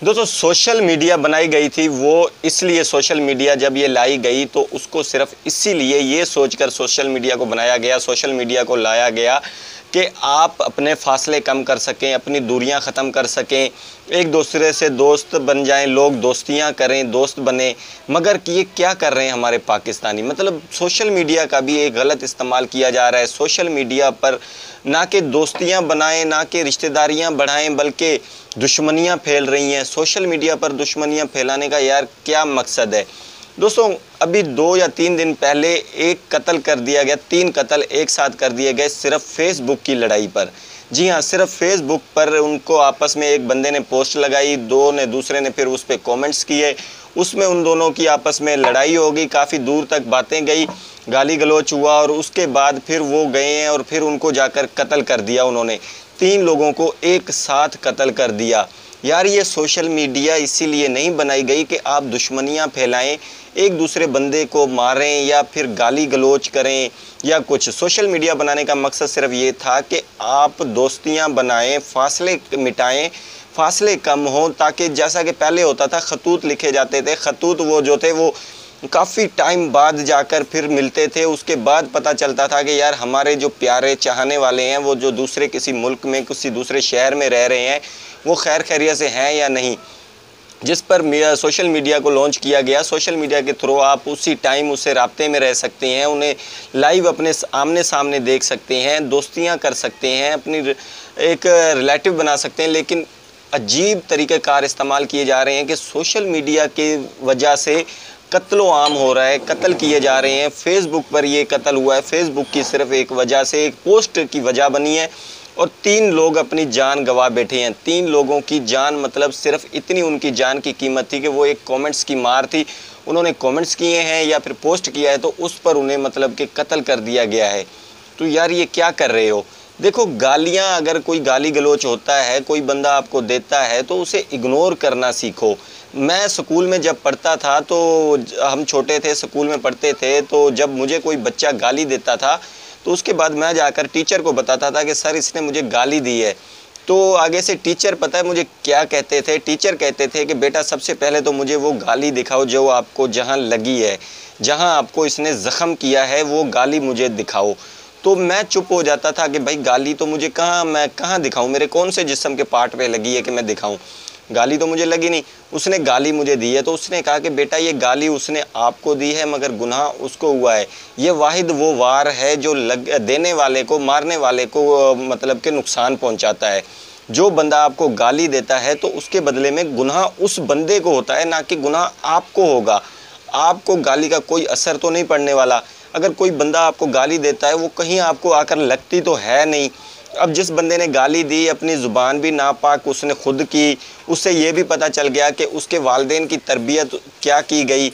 दोस्तों social media बनाई गई थी वो इसलिए, सोशल मीडिया जब ये लाई गई तो उसको सिर्फ इसीलिए ये सोचकर सोशल मीडिया को बनाया गया, सोशल मीडिया को लाया गया कि आप अपने फासले कम कर सकें, अपनी दूरियां ख़त्म कर सकें, एक दूसरे से दोस्त बन जाएं, लोग दोस्तियां करें, दोस्त बने। मगर ये क्या कर रहे हैं हमारे पाकिस्तानी, मतलब सोशल मीडिया का भी एक गलत इस्तेमाल किया जा रहा है। सोशल मीडिया पर ना कि दोस्तियां बनाएं, ना कि रिश्तेदारियां बढ़ाएं, बल्कि दुश्मनियां फैल रही हैं। सोशल मीडिया पर दुश्मनियां फैलाने का यार क्या मकसद है दोस्तों? अभी 2 या 3 दिन पहले एक कत्ल कर दिया गया, 3 कत्ल एक साथ कर दिए गए सिर्फ फेसबुक की लड़ाई पर। जी हाँ, सिर्फ फेसबुक पर उनको आपस में एक बंदे ने पोस्ट लगाई, दूसरे ने फिर उस पर कॉमेंट्स किए, उसमें उन दोनों की आपस में लड़ाई हो गई, काफ़ी दूर तक बातें गई, गाली गलौच हुआ और उसके बाद फिर वो गए हैं और फिर उनको जाकर कत्ल कर दिया। उन्होंने 3 लोगों को एक साथ कत्ल कर दिया। यार ये सोशल मीडिया इसीलिए नहीं बनाई गई कि आप दुश्मनियां फैलाएं, एक दूसरे बंदे को मारें या फिर गाली गलौच करें या कुछ। सोशल मीडिया बनाने का मकसद सिर्फ ये था कि आप दोस्तियां बनाएं, फासले मिटाएं, फासले कम हों, ताकि जैसा कि पहले होता था खतूत लिखे जाते थे, खतूत वो जो थे वो काफ़ी टाइम बाद जाकर फिर मिलते थे, उसके बाद पता चलता था कि यार हमारे जो प्यारे चाहने वाले हैं वो जो दूसरे किसी मुल्क में किसी दूसरे शहर में रह रहे हैं वो खैर खैरियत से हैं या नहीं। जिस पर सोशल मीडिया को लॉन्च किया गया, सोशल मीडिया के थ्रू आप उसी टाइम उससे राब्ते में रह सकते हैं, उन्हें लाइव अपने आमने सामने देख सकते हैं, दोस्तियां कर सकते हैं, अपनी एक रिलेटिव बना सकते हैं। लेकिन अजीब तरीक़ेकार इस्तेमाल किए जा रहे हैं कि सोशल मीडिया के वजह से कत्लो आम हो रहा है, कत्ल किए जा रहे हैं। फेसबुक पर ये कत्ल हुआ है, फेसबुक की सिर्फ एक वजह से, एक पोस्ट की वजह बनी है और 3 लोग अपनी जान गंवा बैठे हैं। 3 लोगों की जान, मतलब सिर्फ इतनी उनकी जान की कीमत थी कि वो एक कमेंट्स की मार थी, उन्होंने कमेंट्स किए हैं या फिर पोस्ट किया है तो उस पर उन्हें मतलब कि कत्ल कर दिया गया है। तो यार ये क्या कर रहे हो? देखो गालियां, अगर कोई गाली गलौच होता है, कोई बंदा आपको देता है तो उसे इग्नोर करना सीखो। मैं स्कूल में जब पढ़ता था तो हम छोटे थे, स्कूल में पढ़ते थे, तो जब मुझे कोई बच्चा गाली देता था तो उसके बाद मैं जाकर टीचर को बताता था कि सर इसने मुझे गाली दी है। तो आगे से टीचर पता है मुझे क्या कहते थे? टीचर कहते थे कि बेटा सबसे पहले तो मुझे वो गाली दिखाओ जो आपको जहाँ लगी है, जहाँ आपको इसने ज़ख़म किया है, वो गाली मुझे दिखाओ। तो मैं चुप हो जाता था कि भाई गाली तो मुझे मैं कहाँ दिखाऊं, मेरे कौन से जिस्म के पार्ट पे लगी है कि मैं दिखाऊं? गाली तो मुझे लगी नहीं। उसने गाली मुझे दी है तो उसने कहा कि बेटा ये गाली उसने आपको दी है मगर गुनाह उसको हुआ है। ये वाहिद वो वार है जो देने वाले को, मारने वाले को मतलब कि नुकसान पहुंचाता है। जो बंदा आपको गाली देता है तो उसके बदले में गुनाह उस बंदे को होता है, ना कि गुनाह आपको होगा। आपको गाली का कोई असर तो नहीं पड़ने वाला। अगर कोई बंदा आपको गाली देता है वो कहीं आपको आकर लगती तो है नहीं। अब जिस बंदे ने गाली दी, अपनी ज़ुबान भी नापाक उसने खुद की, उससे ये भी पता चल गया कि उसके वालिदैन की तरबियत क्या की गई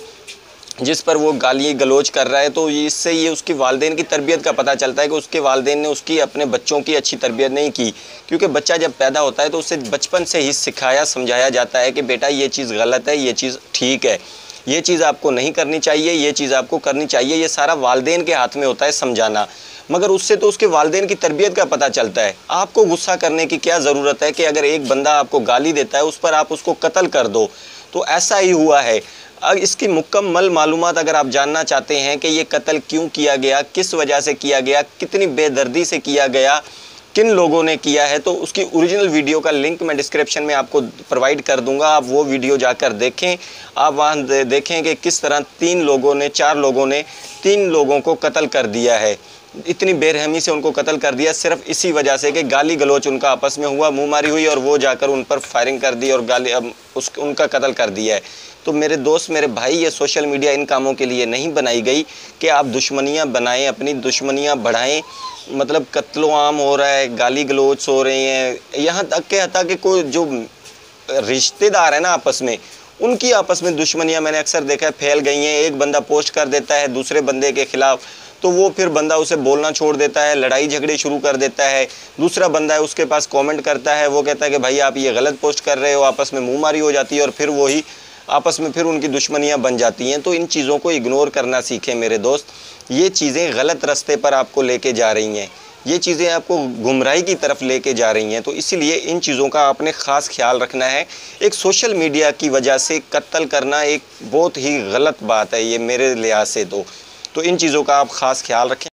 जिस पर वो गाली गलोच कर रहा है। तो इससे ये उसकी वालिदैन की तरबियत का पता चलता है कि उसके वालिदैन ने उसकी अपने बच्चों की अच्छी तरबियत नहीं की। क्योंकि बच्चा जब पैदा होता है तो उसे बचपन से ही सिखाया समझाया जाता है कि बेटा ये चीज़ गलत है, ये चीज़ ठीक है, ये चीज़ आपको नहीं करनी चाहिए, ये चीज़ आपको करनी चाहिए। ये सारा वालिदैन के हाथ में होता है समझाना। मगर उससे तो उसके वालिदैन की तरबियत का पता चलता है। आपको गुस्सा करने की क्या ज़रूरत है कि अगर एक बंदा आपको गाली देता है उस पर आप उसको कत्ल कर दो? तो ऐसा ही हुआ है। अब इसकी मुकम्मल मालूमात अगर आप जानना चाहते हैं कि ये कत्ल क्यों किया गया, किस वजह से किया गया, कितनी बेदर्दी से किया गया, किन लोगों ने किया है, तो उसकी ओरिजिनल वीडियो का लिंक मैं डिस्क्रिप्शन में आपको प्रोवाइड कर दूंगा। आप वो वीडियो जाकर देखें। आप वहाँ देखें कि किस तरह 4 लोगों ने 3 लोगों को कत्ल कर दिया है। इतनी बेरहमी से उनको कत्ल कर दिया सिर्फ इसी वजह से कि गाली गलौच उनका आपस में हुआ, मुँहमारी हुई और वो जाकर उन पर फायरिंग कर दी और उनका कत्ल कर दिया है। तो मेरे दोस्त, मेरे भाई, ये सोशल मीडिया इन कामों के लिए नहीं बनाई गई कि आप दुश्मनियां बनाएं, अपनी दुश्मनियां बढ़ाएं। मतलब कत्लो आम हो रहा है, गाली गलौच हो रहे हैं, यहाँ तक कि कि कोई जो रिश्तेदार है ना आपस में, उनकी आपस में दुश्मनियां मैंने अक्सर देखा है फैल गई हैं। एक बंदा पोस्ट कर देता है दूसरे बंदे के ख़िलाफ़ तो वो फिर बंदा उसे बोलना छोड़ देता है, लड़ाई झगड़े शुरू कर देता है। दूसरा बंदा है उसके पास कमेंट करता है, वो कहता है कि भाई आप ये गलत पोस्ट कर रहे हो, आपस में मुँहमारी हो जाती है और फिर वही आपस में फिर उनकी दुश्मनियां बन जाती हैं। तो इन चीज़ों को इग्नोर करना सीखें मेरे दोस्त। ये चीज़ें गलत रास्ते पर आपको लेके जा रही हैं। ये चीज़ें आपको गुमराही की तरफ लेके जा रही हैं। तो इसीलिए इन चीज़ों का आपने ख़ास ख्याल रखना है। एक सोशल मीडिया की वजह से कत्ल करना एक बहुत ही गलत बात है ये मेरे लिहाज से तो इन चीज़ों का आप ख़ास ख्याल रखें।